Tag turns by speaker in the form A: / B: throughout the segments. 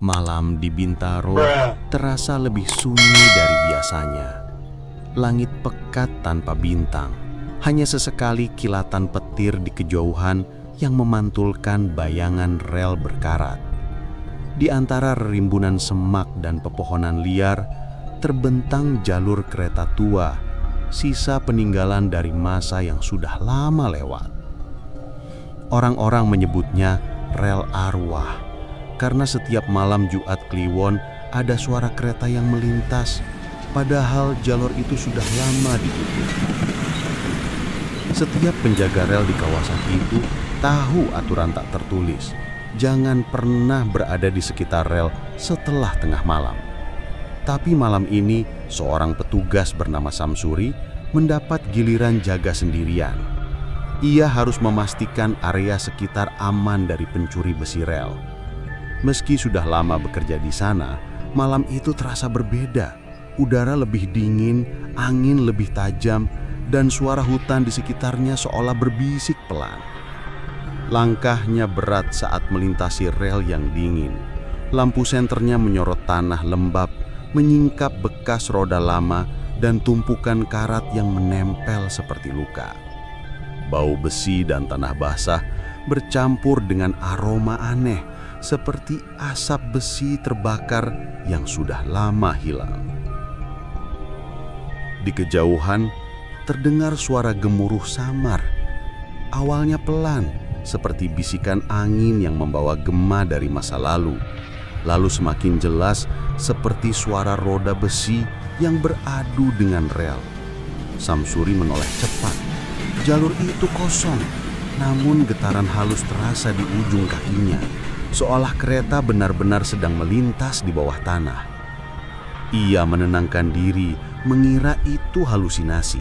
A: Malam di Bintaro terasa lebih sunyi dari biasanya. Langit pekat tanpa bintang, hanya sesekali kilatan petir di kejauhan yang memantulkan bayangan rel berkarat. Di antara rimbunan semak dan pepohonan liar, terbentang jalur kereta tua, sisa peninggalan dari masa yang sudah lama lewat. Orang-orang menyebutnya rel arwah, karena setiap malam Jumat Kliwon ada suara kereta yang melintas, padahal jalur itu sudah lama ditutup. Setiap penjaga rel di kawasan itu tahu aturan tak tertulis. Jangan pernah berada di sekitar rel setelah tengah malam. Tapi malam ini, seorang petugas bernama Samsuri mendapat giliran jaga sendirian. Ia harus memastikan area sekitar aman dari pencuri besi rel. Meski sudah lama bekerja di sana, malam itu terasa berbeda. Udara lebih dingin, angin lebih tajam, dan suara hutan di sekitarnya seolah berbisik pelan. Langkahnya berat saat melintasi rel yang dingin. Lampu senternya menyorot tanah lembab, menyingkap bekas roda lama dan tumpukan karat yang menempel seperti luka. Bau besi dan tanah basah bercampur dengan aroma aneh, seperti asap besi terbakar yang sudah lama hilang. Di kejauhan, terdengar suara gemuruh samar. Awalnya pelan, seperti bisikan angin yang membawa gema dari masa lalu. Lalu semakin jelas, seperti suara roda besi yang beradu dengan rel. Samsuri menoleh cepat. Jalur itu kosong, namun getaran halus terasa di ujung kakinya, seolah kereta benar-benar sedang melintas di bawah tanah. Ia menenangkan diri, mengira itu halusinasi.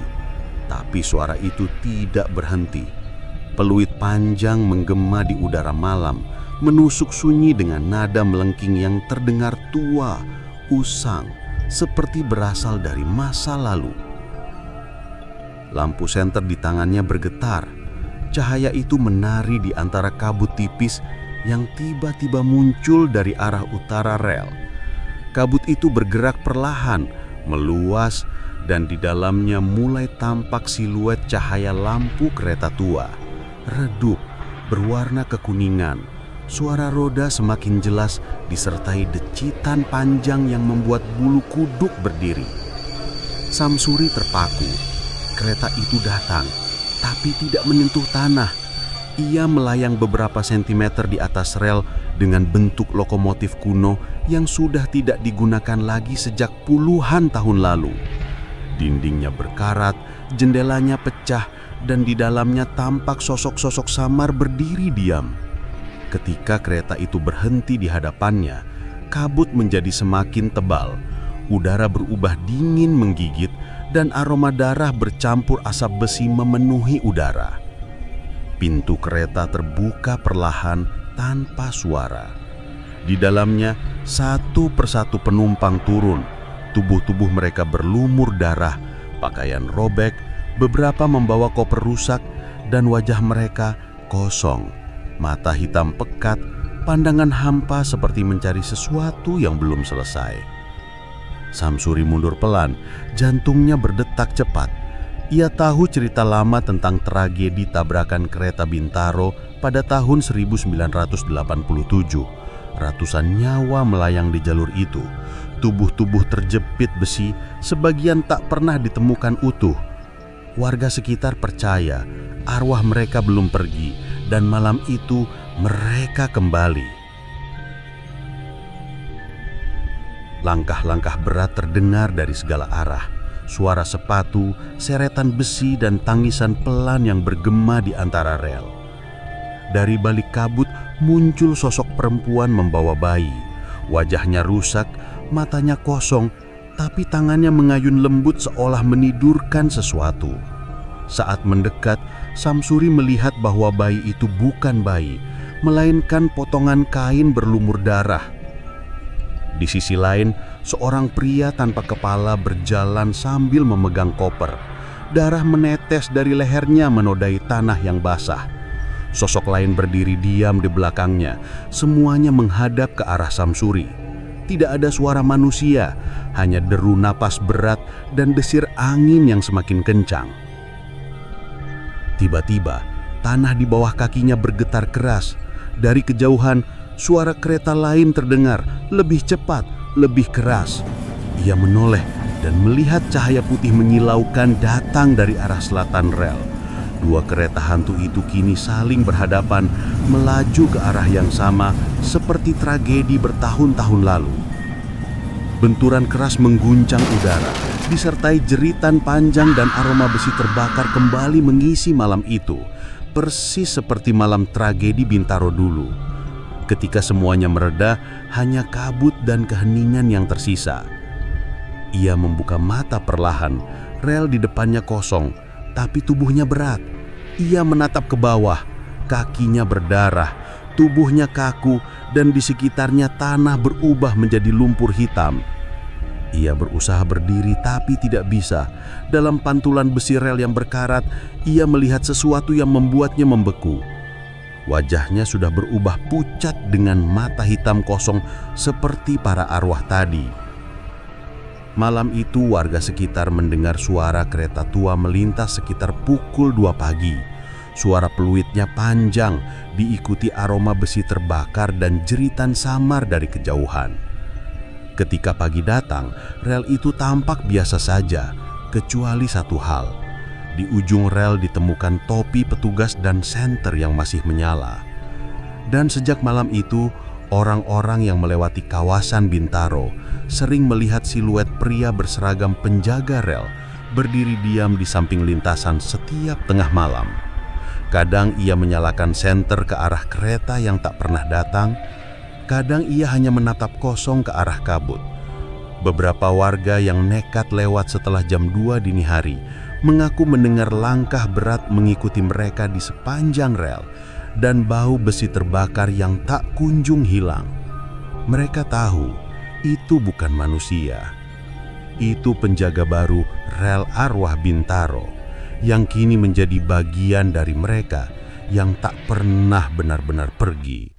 A: Tapi suara itu tidak berhenti. Peluit panjang menggema di udara malam, menusuk sunyi dengan nada melengking yang terdengar tua, usang, seperti berasal dari masa lalu. Lampu senter di tangannya bergetar. Cahaya itu menari di antara kabut tipis yang tiba-tiba muncul dari arah utara rel. Kabut itu bergerak perlahan, meluas, dan di dalamnya mulai tampak siluet cahaya lampu kereta tua. Redup, berwarna kekuningan. Suara roda semakin jelas disertai decitan panjang yang membuat bulu kuduk berdiri. Samsuri terpaku. Kereta itu datang, tapi tidak menyentuh tanah. Ia melayang beberapa sentimeter di atas rel dengan bentuk lokomotif kuno yang sudah tidak digunakan lagi sejak puluhan tahun lalu. Dindingnya berkarat, jendelanya pecah, dan di dalamnya tampak sosok-sosok samar berdiri diam. Ketika kereta itu berhenti di hadapannya, kabut menjadi semakin tebal. Udara berubah dingin menggigit, dan aroma darah bercampur asap besi memenuhi udara. Pintu kereta terbuka perlahan tanpa suara. Di dalamnya, satu persatu penumpang turun. Tubuh-tubuh mereka berlumur darah, pakaian robek, beberapa membawa koper rusak, dan wajah mereka kosong. Mata hitam pekat, pandangan hampa seperti mencari sesuatu yang belum selesai. Samsuri mundur pelan, jantungnya berdetak cepat. Ia tahu cerita lama tentang tragedi tabrakan kereta Bintaro pada tahun 1987. Ratusan nyawa melayang di jalur itu. Tubuh-tubuh terjepit besi, sebagian tak pernah ditemukan utuh. Warga sekitar percaya arwah mereka belum pergi, dan malam itu mereka kembali. Langkah-langkah berat terdengar dari segala arah. Suara sepatu, seretan besi, dan tangisan pelan yang bergema di antara rel. Dari balik kabut muncul sosok perempuan membawa bayi. Wajahnya rusak, matanya kosong, tapi tangannya mengayun lembut seolah menidurkan sesuatu. Saat mendekat, Samsuri melihat bahwa bayi itu bukan bayi, melainkan potongan kain berlumur darah. Di sisi lain, seorang pria tanpa kepala berjalan sambil memegang koper. Darah menetes dari lehernya menodai tanah yang basah. Sosok lain berdiri diam di belakangnya, semuanya menghadap ke arah Samsuri. Tidak ada suara manusia, hanya deru napas berat dan desir angin yang semakin kencang. Tiba-tiba, tanah di bawah kakinya bergetar keras. Dari kejauhan, suara kereta lain terdengar, lebih cepat, lebih keras. Ia menoleh dan melihat cahaya putih menyilaukan datang dari arah selatan rel. Dua kereta hantu itu kini saling berhadapan, melaju ke arah yang sama seperti tragedi bertahun-tahun lalu. Benturan keras mengguncang udara, disertai jeritan panjang dan aroma besi terbakar kembali mengisi malam itu, persis seperti malam tragedi Bintaro dulu. Ketika semuanya mereda, hanya kabut dan keheningan yang tersisa. Ia membuka mata perlahan, rel di depannya kosong, tapi tubuhnya berat. Ia menatap ke bawah, kakinya berdarah, tubuhnya kaku, dan di sekitarnya tanah berubah menjadi lumpur hitam. Ia berusaha berdiri tapi tidak bisa. Dalam pantulan besi rel yang berkarat, ia melihat sesuatu yang membuatnya membeku. Wajahnya sudah berubah pucat dengan mata hitam kosong seperti para arwah tadi. Malam itu warga sekitar mendengar suara kereta tua melintas sekitar pukul 2 pagi. Suara peluitnya panjang, diikuti aroma besi terbakar dan jeritan samar dari kejauhan. Ketika pagi datang, rel itu tampak biasa saja, kecuali satu hal. Di ujung rel ditemukan topi petugas dan senter yang masih menyala. Dan sejak malam itu, orang-orang yang melewati kawasan Bintaro sering melihat siluet pria berseragam penjaga rel berdiri diam di samping lintasan setiap tengah malam. Kadang ia menyalakan senter ke arah kereta yang tak pernah datang, kadang ia hanya menatap kosong ke arah kabut. Beberapa warga yang nekat lewat setelah jam 2 dini hari mengaku mendengar langkah berat mengikuti mereka di sepanjang rel dan bau besi terbakar yang tak kunjung hilang. Mereka tahu itu bukan manusia. Itu penjaga baru rel arwah Bintaro yang kini menjadi bagian dari mereka yang tak pernah benar-benar pergi.